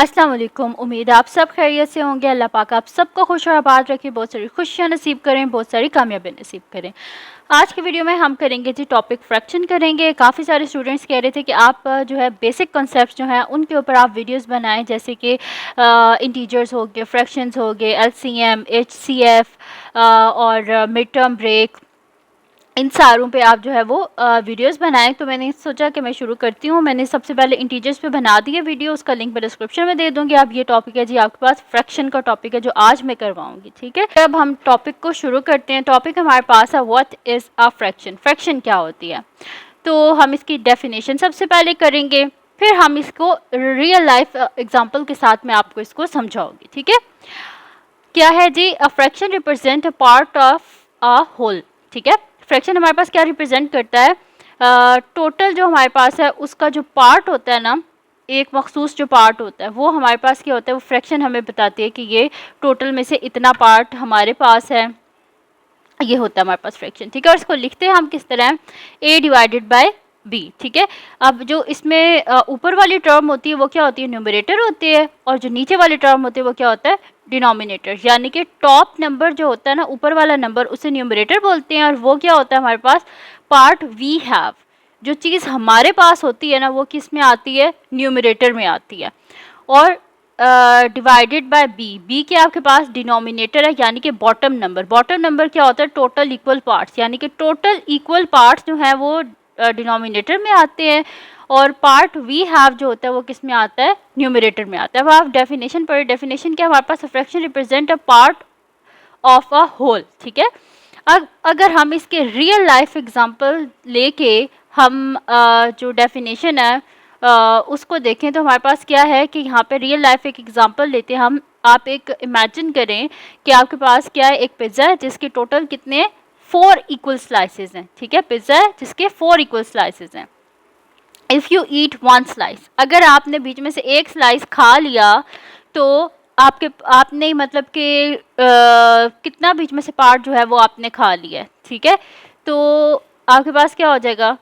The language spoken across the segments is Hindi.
अस्सलाम वालेकुम। उम्मीद है आप सब खैरियत से होंगे। अल्लाह पाक आप सबको खुश और आबाद रखे, बहुत सारी खुशियाँ नसीब करें, बहुत सारी कामयाबी नसीब करें। आज की वीडियो में हम करेंगे जी टॉपिक फ्रैक्शन करेंगे। काफ़ी सारे स्टूडेंट्स कह रहे थे कि आप जो है बेसिक कॉन्सेप्ट्स जो हैं उनके ऊपर आप वीडियोस बनाएं, जैसे कि इंटीजर्स हो गए, फ्रैक्शंस हो गए, एलसीएम, एचसीएफ और मिड टर्म ब्रेक, इन सारों पे आप जो है वो वीडियोस बनाएं। तो मैंने सोचा कि मैं शुरू करती हूँ। मैंने सबसे पहले इंटीजर्स पे बना दिए वीडियो, उसका लिंक मैं डिस्क्रिप्शन में दे दूँगी। आप ये टॉपिक है जी आपके पास फ्रैक्शन का टॉपिक है जो आज मैं करवाऊँगी, ठीक है। अब हम टॉपिक को शुरू करते हैं। टॉपिक हमारे पास है what is a fraction. Fraction क्या होती है, तो हम इसकी डेफिनेशन सबसे पहले करेंगे, फिर हम इसको रियल लाइफ एग्जाम्पल के साथ मैं आपको इसको समझाऊँगी, ठीक है। क्या है जी, a fraction represent a part of a whole, ठीक है। फ्रैक्शन हमारे पास क्या रिप्रेजेंट करता है, टोटल जो हमारे पास है उसका जो पार्ट होता है ना, एक मखसूस जो पार्ट होता है वो हमारे पास क्या होता है, वो फ्रैक्शन हमें बताती है कि ये टोटल में से इतना पार्ट हमारे पास है, ये होता है हमारे पास फ्रैक्शन, ठीक है। और इसको लिखते हैं हम किस तरह, a डिवाइडेड बाय b, ठीक है। अब जो इसमें ऊपर वाली टर्म होती है वो क्या होती है, न्यूमरेटर होती है, और जो नीचे वाली टर्म होती है वो क्या होता है, डिनोमिनेटर। यानी कि टॉप नंबर जो होता है ना, ऊपर वाला नंबर, उसे न्यूमरेटर बोलते हैं, और वो क्या होता है हमारे पास, पार्ट वी हैव। जो चीज़ हमारे पास होती है ना वो किस में आती है, न्यूमरेटर में आती है। और डिवाइडेड बाय बी, बी के आपके पास डिनोमिनेटर है, यानी कि बॉटम नंबर। बॉटम नंबर क्या होता है, टोटल इक्वल पार्ट्स, यानी कि टोटल इक्वल पार्ट्स जो हैं वो डिनोमिनेटर में आते हैं, और पार्ट वी हैव जो होता है वो किस में आता है, न्यूमरेटर में आता है। अब आप डेफिनेशन पढ़े, डेफिनेशन क्या, हमारे पास fraction represent a part of a whole, ठीक है। अब अगर हम इसके रियल लाइफ एग्जांपल लेके हम जो डेफिनेशन है उसको देखें, तो हमारे पास क्या है कि यहाँ पे रियल लाइफ एक एग्जांपल लेते हैं हम। आप एक इमेजिन करें कि आपके पास क्या है, एक पिज़्ज़ा है जिसके टोटल कितने 4 इक्वल स्लाइसेस हैं, ठीक है। पिज़्ज़ा है जिसके 4 इक्वल स्लाइसेस हैं। इफ़ यू ईट 1 स्लाइस, अगर आपने बीच में से एक स्लाइस खा लिया तो आपने मतलब कि कितना बीच में से पार्ट जो है वो आपने खा लिया है, ठीक है। तो आपके पास क्या हो जाएगा,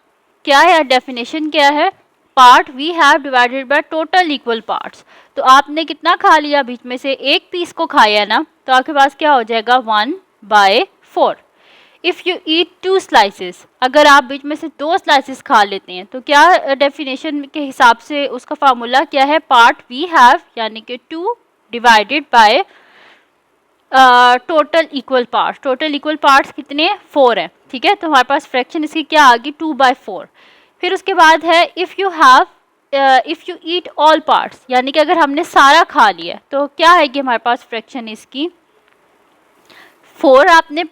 क्या है डेफिनेशन, क्या है, part we have divided by total equal parts. तो आपने कितना खा लिया, बीच में से एक पीस को खाया ना, तो आपके पास क्या हो जाएगा, 1/4। इफ़ यू ईट 2 स्लाइसेस, अगर आप बीच में से 2 स्लाइसेस खा लेते हैं, तो क्या डेफिनेशन के हिसाब से उसका फार्मूला क्या है, पार्ट वी हैव यानी कि 2 divided by total equal parts. Total equal parts कितने, 4 है, ठीक है। तो हमारे पास फ्रैक्शन इसकी क्या आ गई, 2/4। फिर उसके बाद है if you have if you eat all parts, यानी कि अगर हमने सारा खा लिया तो क्या है कि हमारे पास फ्रैक्शन इसकी 4 आपने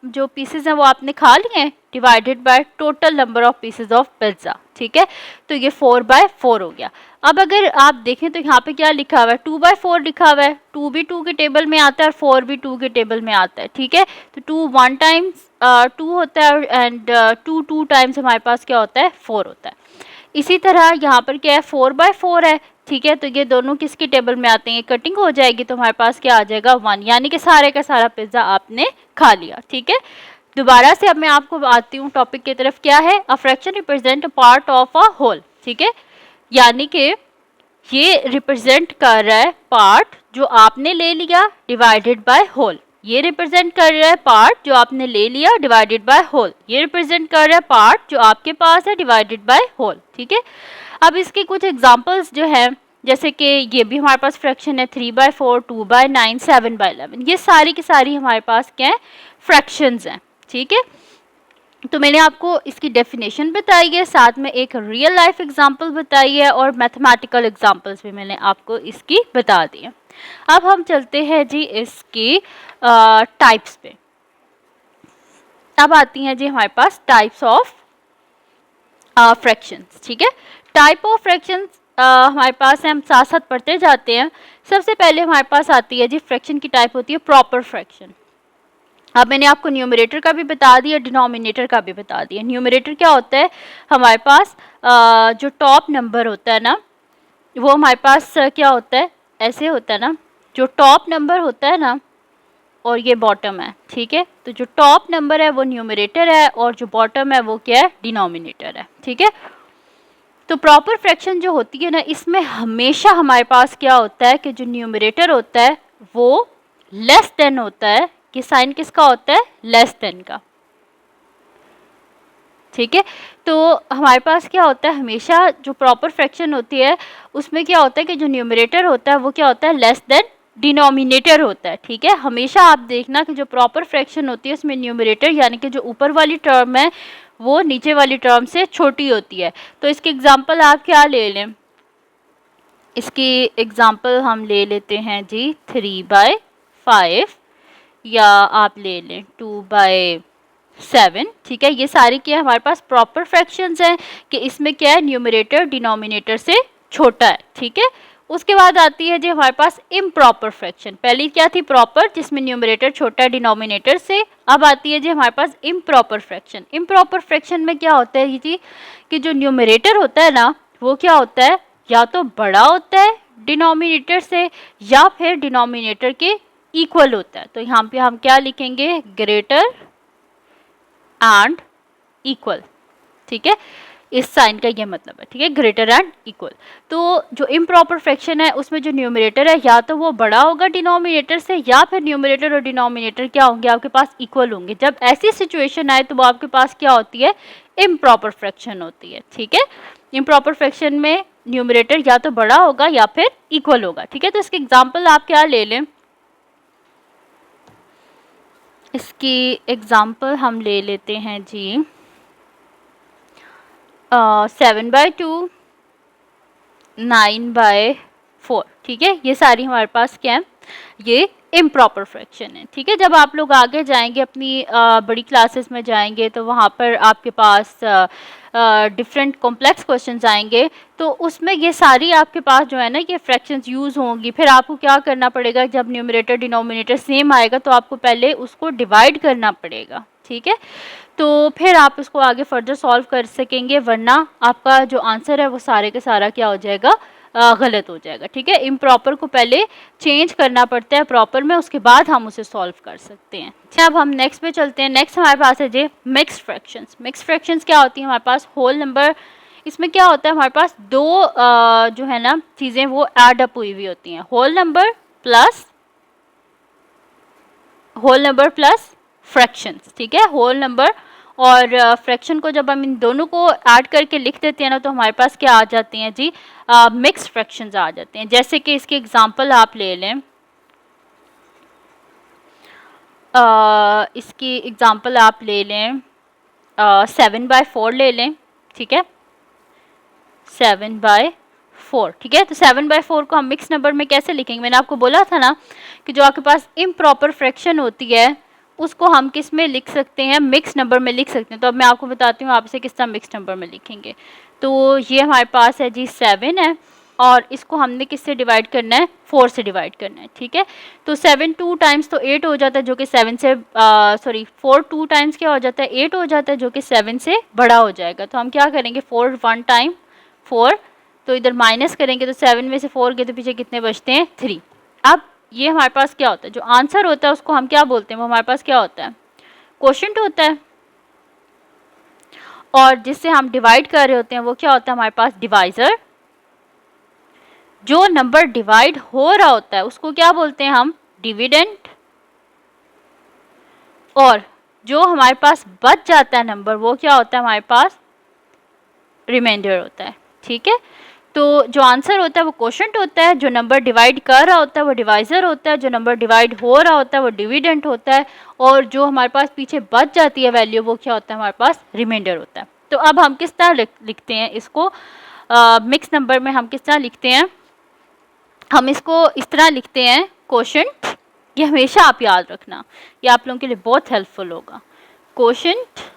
जो पीसेज हैं वो आपने खा लिए हैं, divided by total number of pieces of pizza, ठीक है। तो ये 4/4 हो गया। अब अगर आप देखें तो यहाँ पे क्या लिखा हुआ है, 2/4 लिखा हुआ है। 2 भी 2 के टेबल में आता है और 4 भी 2 के टेबल में आता है, ठीक है। तो 2 1 टाइम्स 2 होता है, एंड 2 टाइम्स हमारे पास क्या होता है, 4 होता है। इसी तरह यहाँ पर क्या है, 4/4 है, ठीक है। तो ये दोनों किसके टेबल में आते हैं, कटिंग हो जाएगी तो हमारे पास क्या आ जाएगा, 1, यानी कि सारे का सारा पिज्ज़ा आपने खा लिया, ठीक है। दोबारा से अब मैं आपको आती हूँ टॉपिक की तरफ। क्या है, a fraction represent a part of a whole, ठीक है। यानी कि ये रिप्रेजेंट कर रहा है पार्ट जो आपने ले लिया डिवाइडेड बाय होल। ये रिप्रेजेंट कर रहा है पार्ट जो आपने ले लिया डिवाइडेड बाय होल। ये रिप्रेजेंट कर रहा है पार्ट जो आपके पास है डिवाइडेड बाय होल, ठीक है। अब इसके कुछ एग्जांपल्स जो है, जैसे कि ये भी हमारे पास फ्रैक्शन है, 3/4, 2/9, 7/11, ये सारी की सारी हमारे पास क्या है, फ्रैक्शंस हैं, ठीक है। तो मैंने आपको इसकी डेफिनेशन बताई है, साथ में एक रियल लाइफ एग्जांपल बताई है, और मैथमेटिकल एग्जांपल्स भी मैंने आपको इसकी बता दी है। अब हम चलते हैं जी इसकी टाइप्स पे। अब आती हैं जी हमारे पास टाइप्स ऑफ फ्रैक्शंस, ठीक है। टाइप ऑफ फ्रैक्शंस हमारे पास है, हम साथ साथ पढ़ते जाते हैं। सबसे पहले हमारे पास आती है जी फ्रैक्शन की टाइप होती है प्रॉपर फ्रैक्शन। अब मैंने आपको न्यूमरेटर का भी बता दिया, डिनोमिनेटर का भी बता दिया। न्यूमरेटर क्या होता है, हमारे पास जो टॉप नंबर होता है ना, वो हमारे पास क्या होता है, ऐसे होता है ना, जो टॉप नंबर होता है ना और ये बॉटम है, ठीक है। तो जो टॉप नंबर है वो न्यूमरेटर है, और जो बॉटम है वो क्या है, डिनोमिनेटर है, ठीक है। तो प्रॉपर फ्रैक्शन जो होती है ना, इसमें हमेशा हमारे पास क्या होता है कि जो न्यूमरेटर होता है वो लेस देन होता है, कि साइन किसका होता है, लेस देन का। ठीक है, तो हमारे पास क्या होता है, हमेशा जो प्रॉपर फ्रैक्शन होती है उसमें क्या होता है कि जो न्यूमरेटर होता है वो क्या होता है, लेस देन डिनोमिनेटर होता है। ठीक है, हमेशा आप देखना कि जो प्रॉपर फ्रैक्शन होती है उसमें न्यूमरेटर यानी कि जो ऊपर वाली टर्म है वो नीचे वाली टर्म से छोटी होती है। तो इसकी एग्जांपल आप क्या ले लें, इसकी एग्जांपल हम ले लेते हैं जी 3/5, या आप ले लें 2/7। ठीक है, ये सारी क्या है हमारे पास प्रॉपर फ्रैक्शंस हैं कि इसमें क्या है, न्यूमरेटर डिनोमिनेटर से छोटा है। ठीक है, उसके बाद आती है जी हमारे पास इम्प्रॉपर फ्रैक्शन। पहली क्या थी, प्रॉपर, जिसमें न्यूमरेटर छोटा है डिनोमिनेटर से। अब आती है जी हमारे पास इम्प्रॉपर फ्रैक्शन। इम्प्रॉपर फ्रैक्शन में क्या होता है जी कि जो न्यूमरेटर होता है ना वो क्या होता है, या तो बड़ा होता है डिनोमिनेटर से या फिर डिनोमिनेटर के इक्वल होता है। तो यहाँ पे हम क्या लिखेंगे, ग्रेटर एंड इक्वल। ठीक है, इस साइन का ये मतलब है। ठीक है, ग्रेटर एंड इक्वल। तो जो इम्प्रॉपर फ्रैक्शन है उसमें जो न्यूमरेटर है या तो वो बड़ा होगा डिनोमिनेटर से, या फिर न्यूमरेटर और डिनोमिनेटर क्या होंगे, आपके पास इक्वल होंगे। जब ऐसी सिचुएशन आए तो वो आपके पास क्या होती है, इम्प्रॉपर फ्रैक्शन होती है। ठीक है, इम्प्रॉपर फ्रैक्शन में न्यूमरेटर या तो बड़ा होगा या फिर इक्वल होगा। ठीक है, तो इसके एग्जाम्पल आप क्या ले लें, इसकी एग्जाम्पल हम ले लेते हैं जी 7/2, 9/4। ठीक है, ये सारी हमारे पास क्या है, ये इम्प्रॉपर फ्रैक्शन है। ठीक है, जब आप लोग आगे जाएंगे अपनी बड़ी क्लासेस में जाएंगे तो वहाँ पर आपके पास डिफरेंट कॉम्प्लेक्स क्वेश्चंस आएंगे, तो उसमें ये सारी आपके पास जो है ना ये फ्रैक्शंस यूज़ होंगी। फिर आपको क्या करना पड़ेगा, जब न्यूमरेटर डिनोमिनेटर सेम आएगा तो आपको पहले उसको डिवाइड करना पड़ेगा। ठीक है, तो फिर आप इसको आगे फर्दर सॉल्व कर सकेंगे, वरना आपका जो आंसर है वो सारे के सारा क्या हो जाएगा, गलत हो जाएगा। ठीक है, इम्प्रॉपर को पहले चेंज करना पड़ता है प्रॉपर में, उसके बाद हम उसे सॉल्व कर सकते हैं। अच्छा, अब हम नेक्स्ट पे चलते हैं। नेक्स्ट हमारे पास है जी मिक्स्ड फ्रैक्शंस। मिक्स्ड फ्रैक्शंस क्या होती है, हमारे पास होल नंबर, इसमें क्या होता है हमारे पास दो जो है ना चीज़ें वो ऐड अप हुई हुई होती हैं, होल नंबर प्लस फ्रैक्शंस। ठीक है, होल नंबर और फ्रैक्शन को जब हम इन दोनों को ऐड करके लिख देते हैं ना तो हमारे पास क्या आ जाती हैं जी, मिक्स्ड फ्रैक्शंस आ जाते हैं। जैसे कि इसके एग्जांपल आप ले लें, इसकी एग्जांपल आप ले लें 7/4 ले लें। ठीक है, 7/4। ठीक है, तो 7/4 को हम मिक्स नंबर में कैसे लिखेंगे, मैंने आपको बोला था ना कि जो आपके पास इम्प्रॉपर फ्रैक्शन होती है उसको हम किस में लिख सकते हैं, मिक्स नंबर में लिख सकते हैं। तो अब मैं आपको बताती हूँ आप इसे किस तरह मिक्स नंबर में लिखेंगे। तो ये हमारे पास है जी 7 है और इसको हमने किससे डिवाइड करना है, 4 से डिवाइड करना है। ठीक है, तो 7 2 टाइम्स तो 8 हो जाता है जो कि 7 से 4 2 टाइम्स क्या हो जाता है, 8 हो जाता है जो कि 7 से बड़ा हो जाएगा। तो हम क्या करेंगे, 4 1 टाइम 4, तो इधर माइनस करेंगे तो 7 में से 4 गए तो पीछे कितने बचते हैं, 3। अब ये हमारे पास क्या होता है, जो आंसर होता है उसको हम क्या बोलते हैं, वो हमारे पास क्या होता है, क्वोशिएंट होता है। और जिससे हम डिवाइड कर रहे होते हैं वो क्या होता है हमारे पास, डिवाइजर। जो नंबर डिवाइड हो रहा होता है उसको क्या बोलते हैं हम, डिविडेंड। और जो हमारे पास बच जाता है नंबर वो क्या होता है हमारे पास, रिमाइंडर होता है। ठीक है, तो जो आंसर होता है वो क्वोशिएंट होता है, जो नंबर डिवाइड कर रहा होता है वो डिवाइजर होता है, जो नंबर डिवाइड हो रहा होता है वो डिविडेंड होता है, और जो हमारे पास पीछे बच जाती है वैल्यू वो क्या होता है हमारे पास, रिमाइंडर होता है। तो अब हम किस तरह लिखते हैं इसको, मिक्स नंबर में हम किस तरह लिखते हैं, हम इसको इस तरह लिखते हैं क्वोशिएंट। ये हमेशा आप याद रखना, ये आप लोगों के लिए बहुत हेल्पफुल होगा। क्वोशिएंट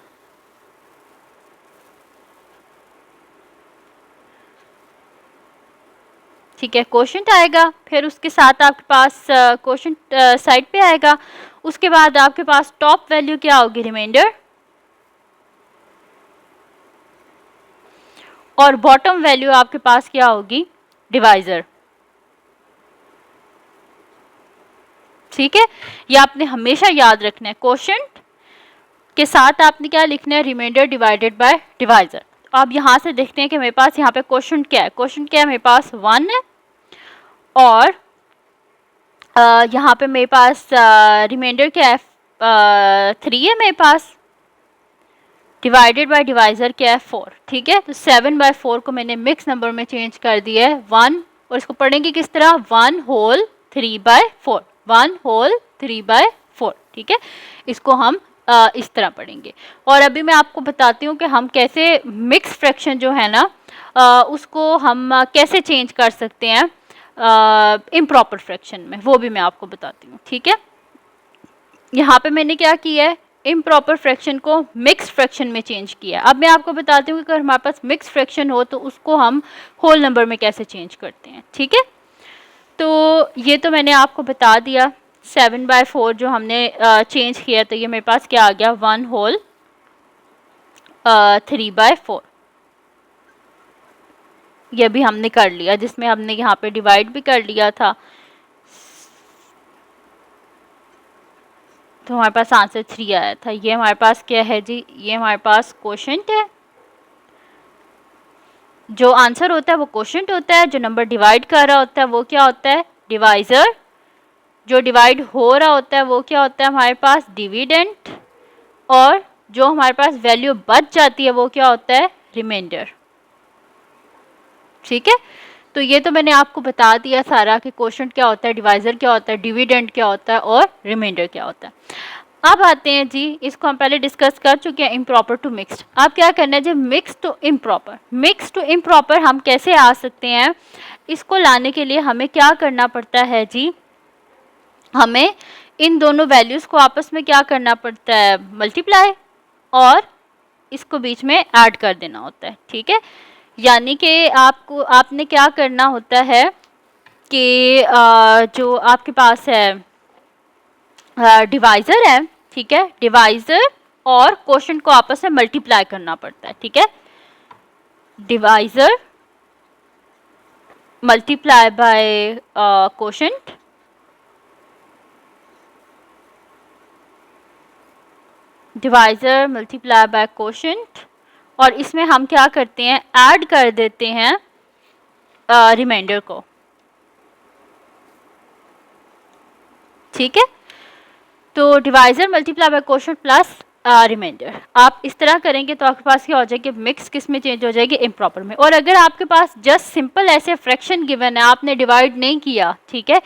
ठीक है, क्वोशिएंट आएगा, फिर उसके साथ आपके पास क्वोशिएंट साइड पे आएगा, उसके बाद आपके पास टॉप वैल्यू क्या होगी, रिमाइंडर, और बॉटम वैल्यू आपके पास क्या होगी, डिवाइजर। ठीक है, ये आपने हमेशा याद रखना है, क्वोशिएंट के साथ आपने क्या लिखना है, रिमाइंडर डिवाइडेड बाय डिवाइजर। अब यहाँ से देखते हैं कि मेरे पास यहाँ पे क्वेश्चन क्या है। क्वेश्चन क्या है, मेरे पास 1 है और यहाँ पे मेरे पास रिमाइंडर क्या है, 3 है मेरे पास, डिवाइडेड बाय डिवाइजर क्या है 4। ठीक है, तो 7/4 को मैंने मिक्स नंबर में चेंज कर दिया है 1, और इसको पढ़ेंगे किस तरह, 1 होल 3/4, 1 होल 3/4। ठीक है, इसको हम इस तरह पढ़ेंगे। और अभी मैं आपको बताती हूँ कि हम कैसे मिक्स फ्रैक्शन जो है ना उसको हम कैसे चेंज कर सकते हैं इम्प्रॉपर फ्रैक्शन में, वो भी मैं आपको बताती हूँ। ठीक है, यहाँ पे मैंने क्या किया है, इम्प्रॉपर फ्रैक्शन को मिक्स फ्रैक्शन में चेंज किया है। अब मैं आपको बताती हूँ कि अगर हमारे पास मिक्स फ्रैक्शन हो तो उसको हम होल नंबर में कैसे चेंज करते हैं। ठीक है, तो ये तो मैंने आपको बता दिया। 7/4 जो हमने चेंज किया, तो ये मेरे पास क्या आ गया, 1 होल 3/4। ये भी हमने कर लिया, जिसमें हमने यहाँ पे डिवाइड भी कर लिया था। तो हमारे पास आंसर 3 आया था। ये हमारे पास क्या है जी, ये हमारे पास क्वोशंट है। जो आंसर होता है वो क्वोशंट होता है, जो नंबर डिवाइड कर रहा होता है वो क्या होता है, डिवाइजर। जो डिवाइड हो रहा होता है वो क्या होता है हमारे पास, डिविडेंट। और जो हमारे पास वैल्यू बच जाती है वो क्या होता है, रिमाइंडर। ठीक है, तो ये तो मैंने आपको बता दिया सारा कि क्वोशंट क्या होता है, डिवाइजर क्या होता है, डिविडेंड क्या होता है और रिमाइंडर क्या होता है। अब आते हैं जी, इसको हम पहले डिस्कस कर चुके हैं, इम्प्रॉपर टू मिक्स्ड। अब क्या करना है जी, mix to improper. Mix to improper हम कैसे आ सकते हैं, इसको लाने के लिए हमें क्या करना पड़ता है जी, हमें इन दोनों वैल्यूज़ को आपस में क्या करना पड़ता है, मल्टीप्लाई, और इसको बीच में ऐड कर देना होता है। ठीक है, यानी कि आपने क्या करना होता है कि जो आपके पास है डिवाइज़र है, ठीक है, डिवाइज़र और क्वोशंट को आपस में मल्टीप्लाई करना पड़ता है। ठीक है, divisor multiply by quotient, divisor multiply by quotient, और इसमें हम क्या करते हैं, ऐड कर देते हैं रिमाइंडर को। ठीक है, तो divisor multiply by quotient plus remainder आप इस तरह करेंगे तो आपके पास क्या हो जाएगी, मिक्स किस में चेंज हो जाएगी, इम्प्रॉपर में। और अगर आपके पास जस्ट सिंपल ऐसे फ्रैक्शन गिवन है, आपने डिवाइड नहीं किया, ठीक है,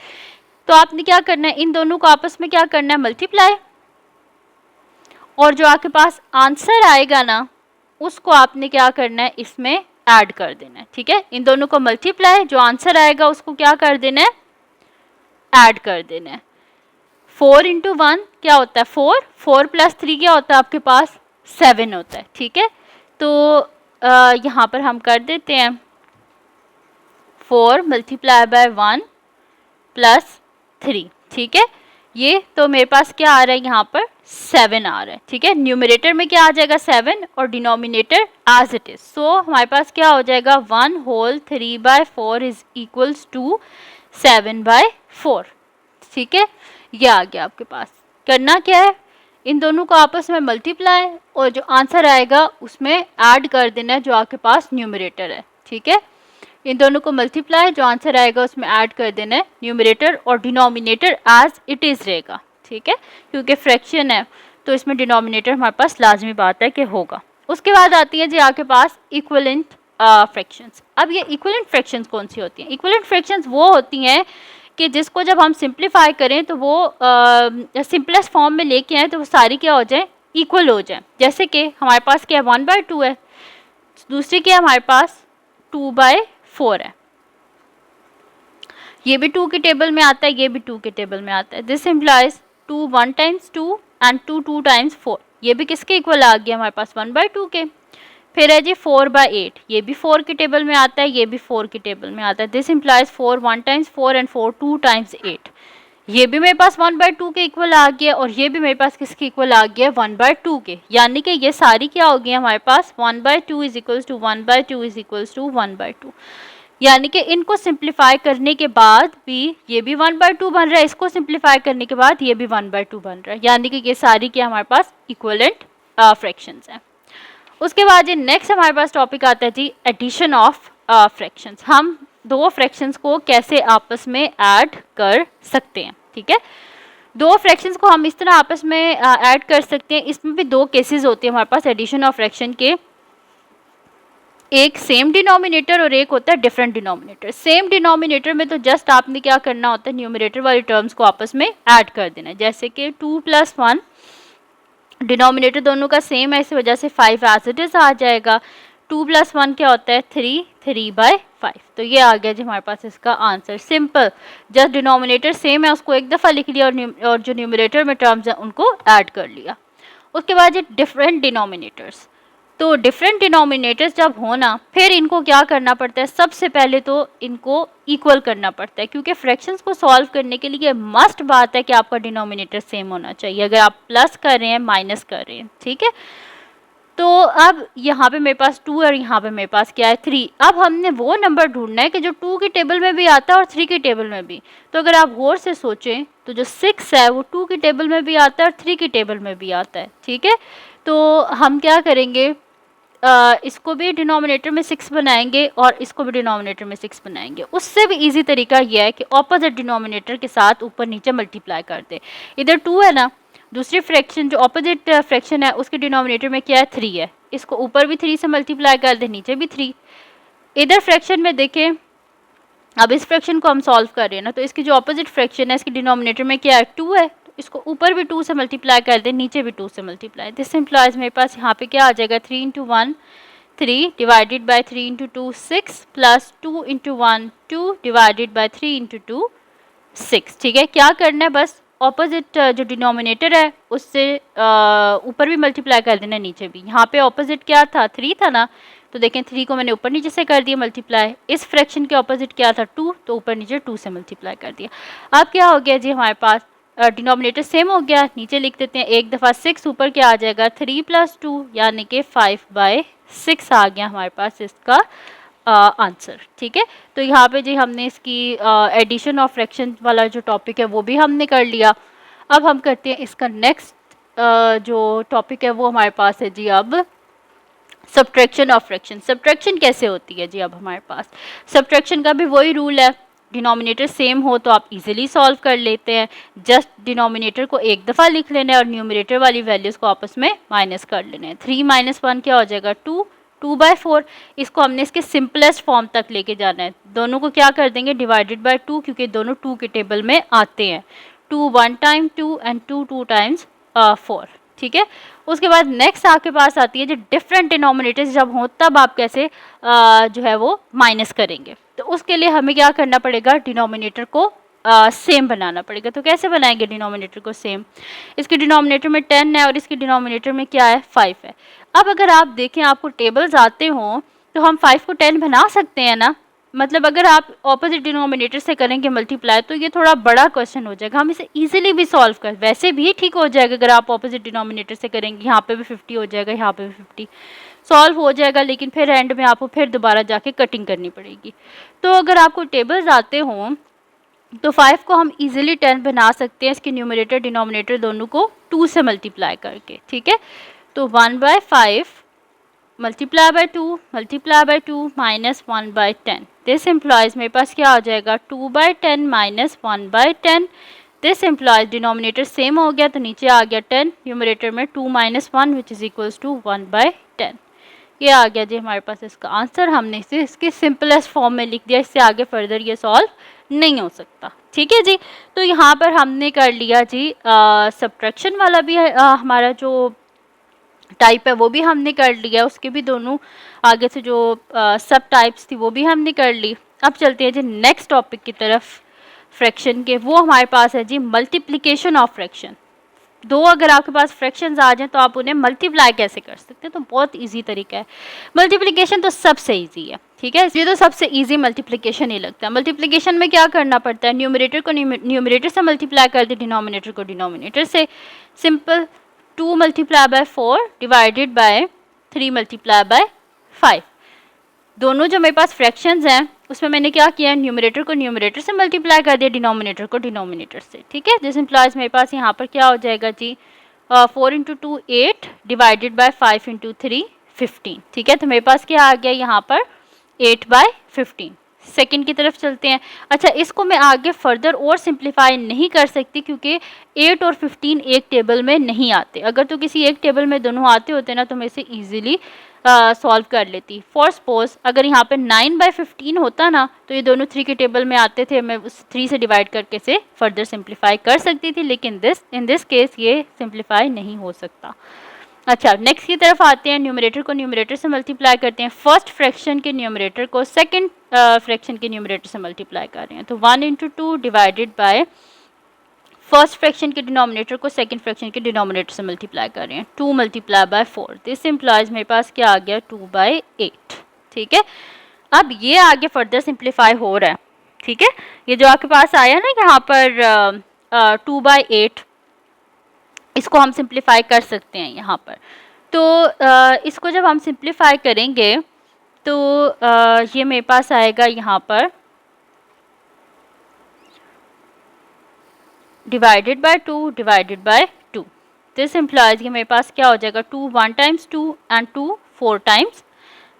तो आपने क्या करना है, इन दोनों को आपस में क्या करना है, मल्टीप्लाई, और जो आपके पास आंसर आएगा ना उसको आपने क्या करना है, इसमें ऐड कर देना है। ठीक है, इन दोनों को मल्टीप्लाई, जो आंसर आएगा उसको क्या कर देना है, ऐड कर देना है। 4 × 1 क्या होता है, 4, 4 + 3 क्या होता है आपके पास, 7 होता है। ठीक है, तो यहाँ पर हम कर देते हैं 4 × 1 + 3। ठीक है, ये तो मेरे पास क्या आ रहा है, यहाँ पर 7 आ रहा है। ठीक है, न्यूमरेटर में क्या आ जाएगा, 7, और डिनोमिनेटर एज इट इज। सो हमारे पास क्या हो जाएगा, 1 होल 3/4 इज इक्वल्स टू 7/4। ठीक है, ये आ गया आपके पास। करना क्या है, इन दोनों को आपस में मल्टीप्लाई, और जो आंसर आएगा उसमें ऐड कर देना है जो आपके पास न्यूमरेटर है। ठीक है, इन दोनों को मल्टीप्लाई, जो आंसर आएगा उसमें ऐड कर देना है न्यूमरेटर, और डिनोमिनेटर एज इट इज़ रहेगा। ठीक है, क्योंकि फ्रैक्शन है तो इसमें डिनोमिनेटर हमारे पास लाजमी बात है कि होगा। उसके बाद आती है जी आपके पास इक्विवेलेंट फ्रैक्शंस। अब ये इक्विवेलेंट फ्रैक्शंस कौन सी होती हैं, इक्विवेलेंट फ्रैक्शंस वो होती हैं कि जिसको जब हम सिंप्लीफाई करें तो वो सिंपलेस्ट फॉर्म में लेके आए तो वो सारी क्या हो जाए, इक्वल हो जाए। जैसे कि हमारे पास क्या है, 1/2 है, दूसरी क्या है हमारे पास 2/4 है। ये भी 2 के टेबल में आता है, ये भी 2 के टेबल में आता है। This implies 2 1 × 2 and 2 2 × 4। ये भी किसके इक्वल आ गया हमारे पास, 1/2 के। फिर है जी 4/8, ये भी 4 के टेबल में आता है, ये भी 4 के टेबल में आता है। This implies 4 1 × 4 and 4 2 × 8। ये भी मेरे पास 1/2 के इक्वल आ गया, और ये भी मेरे पास किसके इक्वल आ गया, 1/2 के। यानी कि ये सारी क्या हो गई हमारे पास, 1/2 is equals to 1/2 is equals to 1/2। यानी कि इनको सिंप्लीफाई करने के बाद भी ये भी 1/2 बन रहा है, इसको सिंप्लीफाई करने के बाद ये भी 1/2 बन रहा है। यानी कि ये सारी क्या हमारे पास इक्वलेंट फ्रैक्शंस हैं। उसके बाद जी नेक्स्ट हमारे पास टॉपिक आता है जी एडिशन ऑफ फ्रैक्शंस। हम दो फ्रैक्शंस को कैसे आपस में ऐड कर सकते हैं, ठीक है। दो फ्रैक्शंस को हम इस तरह आपस में ऐड कर सकते हैं। इसमें भी दो केसेस होते हैं हमारे पास एडिशन ऑफ फ्रैक्शन के, एक सेम डिनोमिनेटर और एक होता है डिफरेंट डिनोमिनेटर। सेम डिनोमिनेटर में तो जस्ट आपने क्या करना होता है, न्यूमरेटर वाली टर्म्स को आपस में ऐड कर देना है। जैसे कि 2 + 1, डिनोमिनेटर दोनों का सेम है, इस वजह से 5 एज इट इज आ जाएगा। 2 + 1 क्या होता है 3, 3/5। तो ये आ गया जी हमारे पास इसका answer. Simple, just denominator same है उसको एक दफ़ा लिख लिया और जो न्यूमरेटर में टर्म्स हैं उनको ऐड कर लिया। उसके बाद ये डिफरेंट डिनोमिनेटर्स, तो डिफरेंट डिनोमिनेटर्स जब हो ना, फिर इनको क्या करना पड़ता है, सबसे पहले तो इनको इक्वल करना पड़ता है, क्योंकि फ्रैक्शंस को सॉल्व करने के लिए मस्ट बात है कि आपका डिनोमिनेटर सेम होना चाहिए, अगर आप प्लस कर रहे हैं माइनस कर रहे हैं, ठीक है। तो अब यहाँ पे मेरे पास 2 और यहाँ पे मेरे पास क्या है 3। अब हमने वो नंबर ढूंढना है कि जो 2 की टेबल में भी आता है और 3 की टेबल में भी। तो अगर आप गौर से सोचें तो जो 6 है वो 2 की टेबल में भी आता है और 3 की टेबल में भी आता है, ठीक है। तो हम क्या करेंगे, इसको भी डिनोमिनेटर में 6 बनाएंगे और इसको भी डिनोमिनेटर में 6 बनाएंगे। उससे भी इजी तरीका यह है कि ऑपोजिट डिनोमिनेटर के साथ ऊपर नीचे मल्टीप्लाई कर दे। इधर 2 है ना, दूसरी फ्रैक्शन जो ऑपोजिट फ्रैक्शन है उसके डिनोमिनेटर में क्या है 3 है, इसको ऊपर भी 3 से मल्टीप्लाई कर दे, नीचे भी 3। इधर फ्रैक्शन में देखें, अब इस फ्रैक्शन को हम सॉल्व कर रहे हैं ना, तो इसकी जो ऑपोजिट फ्रैक्शन है इसके डिनोमिनेटर में क्या है 2 है, इसको ऊपर भी 2 से मल्टीप्लाई कर दें, नीचे भी 2 से मल्टीप्लाई। दिस इम्प्लाइज मेरे पास यहाँ पे क्या आ जाएगा 3 × 1 3 divided by 3 × 2 6 plus 2 × 1 2 divided by 3 × 2 6, ठीक है। क्या करना है, बस ऑपोजिट जो डिनोमिनेटर है उससे ऊपर भी मल्टीप्लाई कर देना, नीचे भी। यहाँ पे ऑपोजिट क्या था 3 था ना, तो देखें 3 को मैंने ऊपर नीचे से कर दिया मल्टीप्लाई। इस फ्रैक्शन के ऑपोजिट क्या था 2, तो ऊपर नीचे 2 से मल्टीप्लाई कर दिया। अब क्या हो गया जी, हमारे पास डिनोमिनेटर सेम हो गया, नीचे लिख देते हैं एक दफ़ा 6, ऊपर क्या आ जाएगा 3 + 2 यानी कि 5/6 आ गया हमारे पास इसका आंसर, ठीक है। तो यहाँ पे जी हमने इसकी एडिशन ऑफ फ्रैक्शन वाला जो टॉपिक है वो भी हमने कर लिया। अब हम करते हैं इसका नेक्स्ट जो टॉपिक है वो हमारे पास है जी अब सब्ट्रैक्शन ऑफ फ्रैक्शन। सब्ट्रैक्शन कैसे होती है जी, अब हमारे पास सब्ट्रैक्शन का भी वही रूल है, डिनोमिनेटर सेम हो तो आप इजीली सॉल्व कर लेते हैं, जस्ट डिनोमिनेटर को एक दफ़ा लिख लेना है और न्यूमरेटर वाली वैल्यूज़ को आपस में माइनस कर लेना है। 3 - 1 क्या हो जाएगा 2, 2/4। इसको हमने इसके सिंपलेस्ट फॉर्म तक लेके जाना है, दोनों को क्या कर देंगे डिवाइडेड बाय 2, क्योंकि दोनों 2 के टेबल में आते हैं। 2 1 टाइम 2 एंड 2 2 टाइम्स 4, ठीक है। उसके बाद नेक्स्ट आपके पास आती है जो डिफरेंट डिनोमिनेटर्स जब हों तब आप कैसे जो है वो माइनस करेंगे। तो उसके लिए हमें क्या करना पड़ेगा, डिनोमिनेटर को सेम बनाना पड़ेगा। तो कैसे बनाएंगे डिनोमिनेटर को सेम, इसके डिनोमिनेटर में 10 है और इसके डिनोमिनेटर में क्या है 5 है। अब अगर आप देखें आपको टेबल्स आते हों तो हम 5 को 10 बना सकते हैं ना, मतलब अगर आप ऑपोजिट डिनोमिनेटर से करेंगे मल्टीप्लाई तो ये थोड़ा बड़ा क्वेश्चन हो जाएगा, हम इसे इजीली भी सॉल्व कर, वैसे भी ठीक हो जाएगा अगर आप ऑपोजिट डिनोमिनेटर से करेंगे, यहाँ पे भी 50 हो जाएगा, यहाँ पे भी 50 सॉल्व हो जाएगा, लेकिन फिर एंड में आपको फिर दोबारा जाके कटिंग करनी पड़ेगी। तो अगर आपको टेबल्स आते हों तो 5 को हम इजीली 10 बना सकते हैं, इसके न्यूमरेटर डिनोमिनेटर दोनों को 2 से मल्टीप्लाई करके, ठीक है। तो 1/5 multiply by 2 minus 1/10, this employees मेरे पास क्या आ जाएगा 2/10 minus 1/10। This employees denominator same हो गया तो नीचे आ गया 10, न्यूमरेटर में 2 - 1 विच इज़ इक्वल्स टू 1/10। ये आ गया जी हमारे पास इसका आंसर, हमने इसे इसके सिंपलेस्ट फॉर्म में लिख दिया, इससे आगे फर्दर ये सॉल्व नहीं हो सकता, ठीक है जी। तो यहाँ पर हमने कर लिया जी सब्ट्रैक्शन वाला भी हमारा जो टाइप है वो भी हमने कर लिया, उसके भी दोनों आगे से जो सब टाइप्स थी वो भी हमने कर ली। अब चलते हैं जी नेक्स्ट टॉपिक की तरफ फ्रैक्शन के, वो हमारे पास है जी मल्टीप्लिकेशन ऑफ फ्रैक्शन। दो अगर आपके पास फ्रैक्शंस आ जाएं तो आप उन्हें मल्टीप्लाई कैसे कर सकते हैं, तो बहुत इजी तरीका है। मल्टीप्लिकेशन तो सबसे इजी है, ठीक है, ये तो सबसे इजी मल्टीप्लिकेशन ही लगता है। मल्टीप्लिकेशन में क्या करना पड़ता है, न्यूमरेटर को न्यूमरेटर से मल्टीप्लाई कर दे, डिनोमिनेटर को डिनोमिनेटर से। Simple, 2 × 4 divided by 3 × 5। दोनों जो मेरे पास फ्रैक्शंस हैं उसमें मैंने क्या किया, न्यूमरेटर को न्यूमरेटर से मल्टीप्लाई कर दिया, डिनोमिनेटर को डिनोमिनेटर से, ठीक है। दिस इम्प्लॉयज मेरे पास यहाँ पर क्या हो जाएगा जी 4 × 2 8 डिवाइडेड बाय 5 × 3 15। ठीक है, तो मेरे पास क्या आ गया यहाँ पर 8/15। सेकंड की तरफ चलते हैं। अच्छा, इसको मैं आगे फर्दर और सिंप्लीफाई नहीं कर सकती क्योंकि 8 और 15 एक टेबल में नहीं आते। अगर तो किसी एक टेबल में दोनों आते होते ना तो मैं इसे ईजिली सॉल्व कर लेती। फॉर सपोज अगर यहाँ पे 9/15 होता ना तो ये दोनों 3 के टेबल में आते थे, मैं उस 3 से डिवाइड करके इसे फर्दर सिंप्लीफाई कर सकती थी, लेकिन इन दिस केस ये सिंप्लीफाई नहीं हो सकता। अच्छा, नेक्स्ट की तरफ आते हैं। न्यूमरेटर को न्यूमरेटर से मल्टीप्लाई करते हैं। फर्स्ट फ्रैक्शन के न्यूमरेटर को सेकंड फ्रैक्शन के न्यूमरेटर से मल्टीप्लाई कर रहे हैं, तो 1/2 डिवाइडेड बाय फर्स्ट फ्रैक्शन के डिनोमिनेटर को सेकंड फ्रैक्शन के डिनोमिनेटर से मल्टीप्लाई कर रहे हैं, 2 मल्टीप्लाई बाय 4। दिस इम्प्लाइज मेरे पास क्या आ गया 2/8। ठीक है, अब ये आगे फर्दर सिंप्लीफाई हो रहा है। ठीक है, ये जो आपके पास आया ना यहाँ पर 2/8, इसको हम सिंप्लीफाई कर सकते हैं यहाँ पर। तो इसको जब हम सिंप्लीफाई करेंगे तो ये मेरे पास आएगा यहाँ पर divided by 2 divided by 2। This implies कि मेरे पास क्या हो जाएगा 2 1 टाइम्स 2 एंड 2 4 टाइम्स,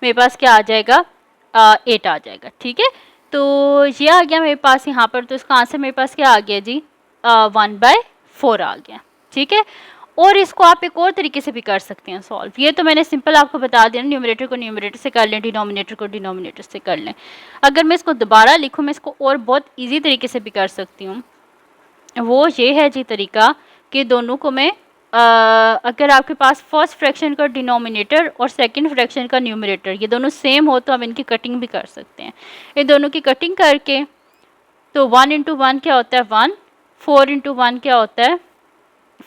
मेरे पास क्या आ जाएगा 8 आ जाएगा। ठीक है, तो ये आ गया मेरे पास यहाँ पर। तो इसका आंसर मेरे पास क्या आ गया जी 1/4 आ गया। ठीक है, और इसको आप एक और तरीके से भी कर सकते हैं सॉल्व। ये तो मैंने सिंपल आपको बता दिया, न्यूमरेटर को न्यूमरेटर से कर लें, डिनोमिनेटर को डिनोमिनेटर से कर लें। अगर मैं इसको दोबारा लिखूँ, मैं इसको और बहुत ईजी तरीके से भी कर सकती हूँ। वो ये है जी तरीका कि दोनों को मैं अगर आपके पास फर्स्ट फ्रैक्शन का डिनोमिनेटर और सेकंड फ्रैक्शन का न्यूमरेटर ये दोनों सेम हो तो हम इनकी कटिंग भी कर सकते हैं। इन दोनों की कटिंग करके तो 1 × 1 क्या होता है 1, 4 × 1 क्या होता है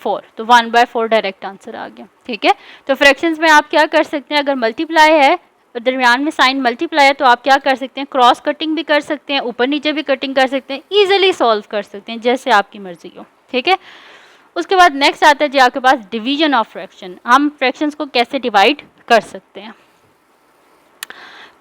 4, तो 1/4 डायरेक्ट आंसर आ गया। ठीक है, तो फ्रैक्शंस में आप क्या कर सकते हैं, अगर मल्टीप्लाई है दरमियान में साइन मल्टीप्लाई है तो आप क्या कर सकते हैं क्रॉस कटिंग भी कर सकते हैं, ऊपर नीचे भी कटिंग कर सकते हैं, ईजिली सॉल्व कर सकते हैं जैसे आपकी मर्जी हो। ठीक है, उसके बाद नेक्स्ट आता है जी आपके पास डिवीजन ऑफ फ्रैक्शन। हम फ्रैक्शंस को कैसे डिवाइड कर सकते हैं,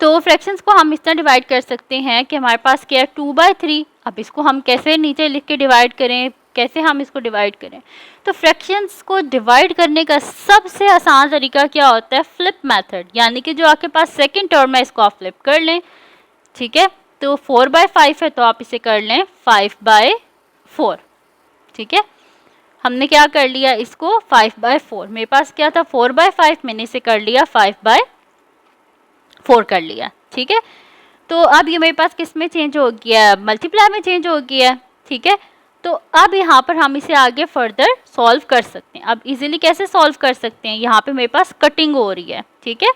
तो फ्रैक्शंस को हम इस तरह डिवाइड कर सकते हैं कि हमारे पास क्या है 2/3। अब इसको हम कैसे नीचे लिख के डिवाइड करें, कैसे हम इसको डिवाइड करें, तो फ्रैक्शंस को डिवाइड करने का सबसे आसान तरीका क्या होता है फ्लिप मेथड, यानी कि जो आपके पास सेकंड टर्म है इसको आप फ्लिप कर लें। ठीक है, तो 4/5 है तो आप इसे कर लें 5/4। ठीक है, हमने क्या कर लिया इसको 5/4, मेरे पास क्या था 4/5, मैंने इसे कर लिया 5/4 कर लिया। ठीक है, तो अब ये मेरे पास किस में चेंज हो गया, मल्टीप्लाई में चेंज हो गया। ठीक है, तो अब यहाँ पर हम इसे आगे फर्दर सॉल्व कर सकते हैं। अब इजीली कैसे सॉल्व कर सकते हैं, यहाँ पे मेरे पास कटिंग हो रही है। ठीक है,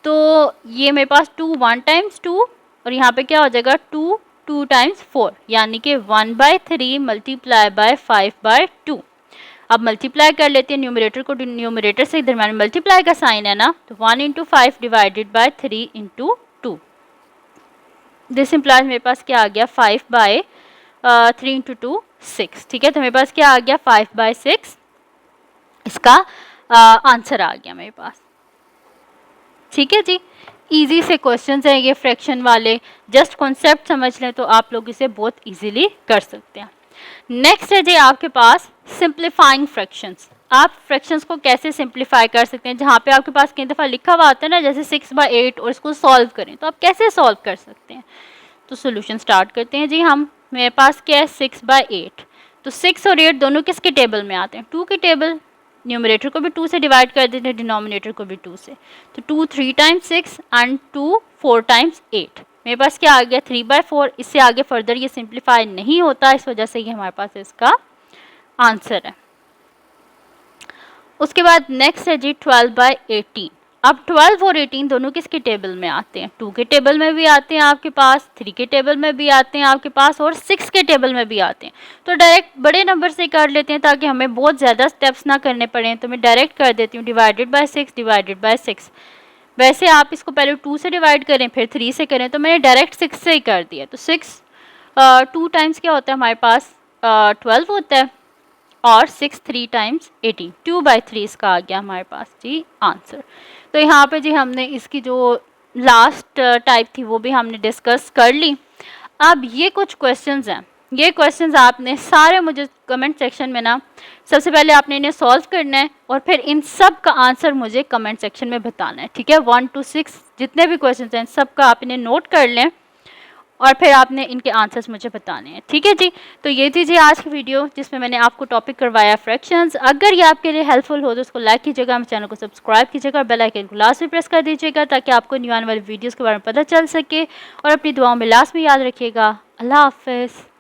तो ये मेरे पास 2 1 टाइम्स 2 और यहाँ पे क्या हो जाएगा 2 2 टाइम्स 4, यानी कि 1/3 मल्टीप्लाई बाय 5/2। अब मल्टीप्लाई कर लेते हैं, न्यूमरेटर को न्यूमरेटर से दरम्यान मल्टीप्लाई का साइन है ना, तो 1 × 5 डिवाइडेड बाय 3 × 2। दिस इम्प्लाइज मेरे पास क्या आ गया 5/3 × 2 6। ठीक है, तो मेरे पास क्या आ गया 5/6 इसका आंसर आ गया मेरे पास। ठीक है जी, इजी से क्वेश्चंस हैं ये फ्रैक्शन वाले, जस्ट कॉन्सेप्ट समझ लें तो आप लोग इसे बहुत इजीली कर सकते हैं। नेक्स्ट है जी आपके पास सिंप्लीफाइंग फ्रैक्शंस। आप फ्रैक्शंस को कैसे सिंप्लीफाई कर सकते हैं, जहाँ पे आपके पास कई दफ़ा लिखा हुआ आता है ना जैसे 6/8 और इसको सॉल्व करें, तो आप कैसे सॉल्व कर सकते हैं। तो सोल्यूशन स्टार्ट करते हैं जी हम। मेरे पास क्या है 6/8, तो 6 और 8 दोनों किसके टेबल में आते हैं 2 के टेबल, न्यूमरेटर को भी 2 से डिवाइड कर देते हैं, डिनोमिनेटर को भी 2 से, तो 2 3 टाइम्स 6 एंड 2 4 टाइम्स 8। मेरे पास क्या आ गया 3/4। इससे आगे फर्दर ये सिंप्लीफाई नहीं होता, इस वजह से ये हमारे पास इसका आंसर है। उसके बाद नेक्स्ट है जी 12/18। अब 12 और 18 दोनों किसके टेबल में आते हैं 2 के टेबल में भी आते हैं आपके पास, 3 के टेबल में भी आते हैं आपके पास और 6 के टेबल में भी आते हैं। तो डायरेक्ट बड़े नंबर से कर लेते हैं ताकि हमें बहुत ज़्यादा स्टेप्स ना करने पड़े, तो मैं डायरेक्ट कर देती हूँ डिवाइडेड बाय 6 डिवाइडेड बाय 6। वैसे आप इसको पहले 2 से डिवाइड करें फिर 3 से करें, तो मैंने डायरेक्ट 6 से ही कर दिया। तो 6 2 टाइम्स क्या होता है हमारे पास 12 होता है और 6 3 टाइम्स 18, 2/3 इसका आ गया हमारे पास जी आंसर। तो यहाँ पे जी हमने इसकी जो लास्ट टाइप थी वो भी हमने डिस्कस कर ली। अब ये कुछ क्वेश्चंस हैं ये क्वेश्चंस आपने सारे मुझे कमेंट सेक्शन में ना सबसे पहले आपने इन्हें सॉल्व करना है और फिर इन सब का आंसर मुझे कमेंट सेक्शन में बताना है, ठीक है। 1 to 6 जितने भी क्वेश्चंस हैं सब का आप इन्हें नोट कर लें और फिर आपने इनके आंसर्स मुझे बताने हैं, ठीक है जी। तो ये थी जी आज की वीडियो जिसमें मैंने आपको टॉपिक करवाया फ्रैक्शंस। अगर ये आपके लिए हेल्पफुल हो तो उसको लाइक कीजिएगा, मेरे चैनल को सब्सक्राइब कीजिएगा और बेल आइकन को लास्ट में प्रेस कर दीजिएगा ताकि आपको न्यू आने वाली वीडियोज़ के बारे में पता चल सके। और अपनी दुआओं में लास्ट में याद रखिएगा। अल्लाह हाफ़िज़।